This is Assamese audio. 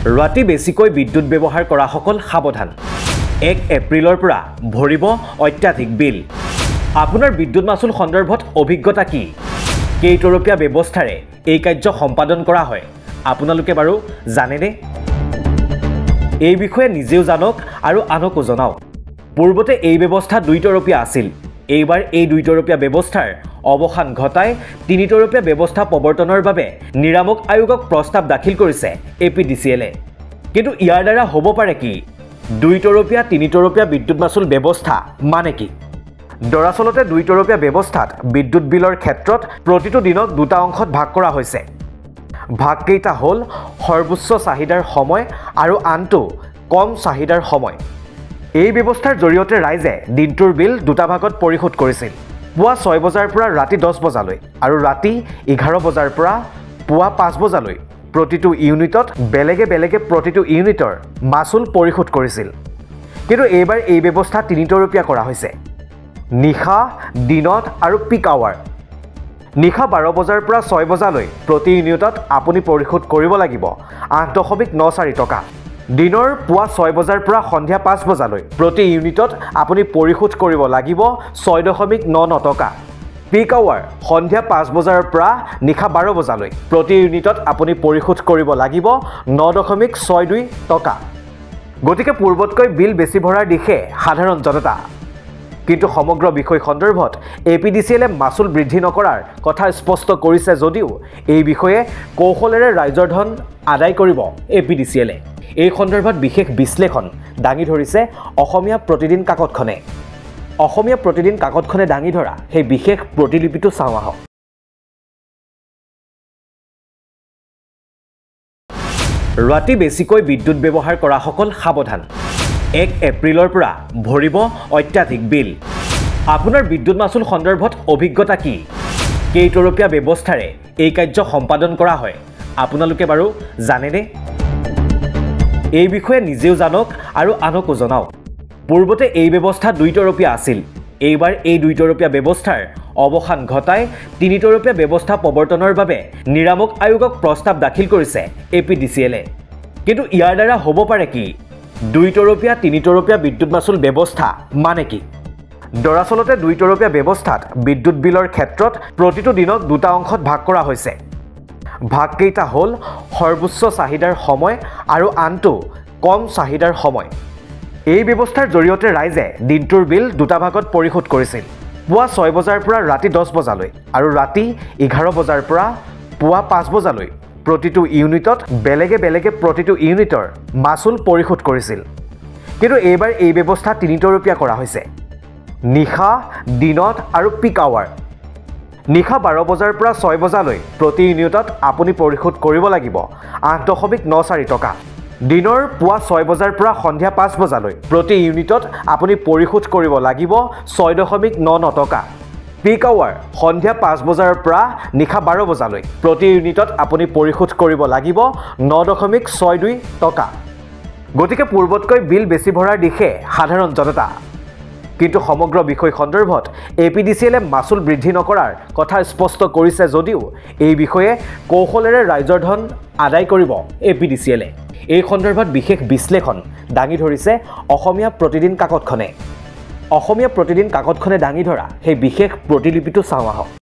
ৰাতি বেছিকৈ বিদ্যুৎ ব্যৱহাৰ কৰা সকল সাৱধান 1 এপ্ৰিলৰ পৰা ভৰিব অত্যাধিক বিল আপোনাৰ বিদ্যুৎ মাচুল সন্দৰ্ভত অভিজ্ঞতা কি কেইতৰপীয়া ব্যৱস্থাৰে এই কাৰ্য সম্পাদন কৰা হয় আপোনালোকে বাৰু জানেনে এই বিষয়ে নিজেও জানক আৰু আনকো জনাওক পূৰ্বতে এই ব্যৱস্থা দুইতৰপীয়া আছিল এইবাৰ এই দুইতৰপীয়া ব্যৱস্থাৰ অৱসান ঘটাই তিনিতৰপীয়া ব্যৱস্থা প্ৰৱৰ্তনৰ বাবে নিৰামক আয়োগক প্ৰস্তাৱ দাখিল কৰিছে এপিডিচিএলে কিন্তু ইয়াৰ দ্বাৰা হ'ব পাৰে কি দুইতৰপীয়া তিনিতৰপীয়া বিদ্যুৎ মাচুল ব্যৱস্থা মানে কি দৰাচলতে দুইতৰপীয়া ব্যৱস্থাত বিদ্যুৎ বিলৰ ক্ষেত্ৰত প্ৰতিটো দিনক দুটা অংশত ভাগ কৰা হৈছে ভাগকেইটা হ'ল সৰ্বোচ্চ চাহিদাৰ সময় আৰু আনটো কম চাহিদাৰ সময় এই ব্যৱস্থাৰ জৰিয়তে ৰাইজে দিনটোৰ বিল দুটা ভাগত পৰিশোধ কৰিছিল পুৱা 6 বজাৰ পৰা ৰাতি 10 বজালৈ আৰু ৰাতি 11 বজাৰ পৰা পুৱা 5 বজালৈ প্ৰতিটো ইউনিটত বেলেগে বেলেগে প্ৰতিটো ইউনিটৰ মাচুল পৰিশোধ কৰিছিল কিন্তু এইবাৰ এই ব্যৱস্থা তিনিতৰপীয়া কৰা হৈছে নিশা দিনত আৰু পিক আৱাৰ নিশা 12 বজাৰ পৰা 6 বজালৈ প্ৰতি ইউনিটত আপুনি পৰিশোধ কৰিব লাগিব 8.94 টকা দিনৰ পুৱা 6 বজাৰ পৰা সন্ধিয়া 5 বজালৈ প্ৰতি ইউনিটত আপুনি পৰিশোধ কৰিব লাগিব 6.99 টকা পিক আৱাৰ সন্ধিয়া 5 বজাৰ পৰা নিশা 12 বজালৈ প্ৰতি ইউনিটত আপুনি পৰিশোধ কৰিব লাগিব 9.62 টকা গতিকে পূৰ্বতকৈ বিল বেছি ভৰাৰ দিশে সাধাৰণ জনতা কিন্তু সমগ্ৰ বিষয় সন্দৰ্ভত এপিডিচিএলে মাচুল বৃদ্ধি নকৰাৰ কথা স্পষ্ট কৰিছে যদিও এই বিষয়ে কৌশলেৰে ৰাইজৰ ধন আদায় কৰিব এপিডিচিএলে এই সন্দৰ্ভত বিশেষ বিশ্লেষণ দাঙি ধৰিছে অসমীয়া প্ৰতিদিন কাকতখনে অসমীয়া প্ৰতিদিন কাকতখনে দাঙি ধৰা সেই বিশেষ প্ৰতিলিপিটো চাওঁ আহক ৰাতি বেছিকৈ বিদ্যুৎ ব্যৱহাৰ কৰা সকল সাৱধান 1 এপ্ৰিলৰ পৰা ভৰিব অত্যাধিক বিল আপোনাৰ বিদ্যুৎ মাচুল সন্দৰ্ভত অভিজ্ঞতা কি কেইতৰপীয়া ব্যৱস্থাৰে এই কাৰ্য সম্পাদন কৰা হয় আপোনালোকে বাৰু জানেনে এই বিষয়ে নিজেও জানক আৰু আনকো জনাওক পূৰ্বতে এই ব্যৱস্থা দুইতৰপীয়া আছিল এইবাৰ এই দুইতৰপীয়া ব্যৱস্থাৰ অৱসান ঘটাই তিনিতৰপীয়া ব্যৱস্থা প্ৰৱৰ্তনৰ বাবে নিৰামক আয়োগক প্ৰস্তাৱ দাখিল কৰিছে এপিডিচিএলে কিন্তু ইয়াৰ দ্বাৰা হ'ব পাৰে কি দুইতৰপীয়া তিনিতৰপীয়া বিদ্যুৎ মাচুল ব্যৱস্থা মানে কি দৰাচলতে দুইতৰপীয়া ব্যৱস্থাত বিদ্যুৎ বিলৰ ক্ষেত্ৰত প্ৰতিটো দিনক দুটা অংশত ভাগ কৰা হৈছে ভাগকেইটা হ'ল সৰ্বোচ্চ চাহিদাৰ সময় আৰু আনটো কম চাহিদাৰ সময় এই ব্যৱস্থাৰ জৰিয়তে ৰাইজে দিনটোৰ বিল দুটা ভাগত পৰিশোধ কৰিছিল পুৱা 6 বজাৰ পৰা ৰাতি 10 বজালৈ আৰু ৰাতি 11 বজাৰ পৰা পুৱা 5 বজালৈ প্ৰতিটো ইউনিটত বেলেগে বেলেগে প্ৰতিটো ইউনিটৰ মাচুল পৰিশোধ কৰিছিল কিন্তু এইবাৰ এই ব্যৱস্থা তিনিতৰপীয়া কৰা হৈছে নিশা দিনত আৰু পিক আৱাৰ নিশা 12 বজাৰ পৰা 6 বজালৈ প্ৰতি ইউনিটত আপুনি পৰিশোধ কৰিব লাগিব 8.94 টকা দিনৰ পুৱা 6 বজাৰ পৰা সন্ধিয়া 5 বজালৈ প্ৰতি ইউনিটত আপুনি পৰিশোধ কৰিব লাগিব 6.99 টকা পিক আৱাৰ সন্ধিয়া 5 বজাৰ পৰা নিশা 12 বজালৈ প্ৰতি ইউনিটত আপুনি পৰিশোধ কৰিব লাগিব 9.62 টকা গতিকে পূৰ্বতকৈ বিল বেছি ভৰাৰ দিশে সাধাৰণ জনতা কিন্তু সমগ্ৰ বিষয় সন্দৰ্ভত এপিডিচিএলে মাচুল বৃদ্ধি নকৰাৰ কথা স্পষ্ট কৰিছে যদিও এই বিষয়ে কৌশলেৰে ৰাইজৰ ধন আদায় কৰিব এপিডিচিএলে এই সন্দৰ্ভত বিশেষ বিশ্লেষণ দাঙি ধৰিছে অসমীয়া প্ৰতিদিন কাকতখনে অসমীয়া প্ৰতিদিন কাকতখনে দাঙি ধৰা সেই বিশেষ প্ৰতিলিপিটো চাওঁ আহক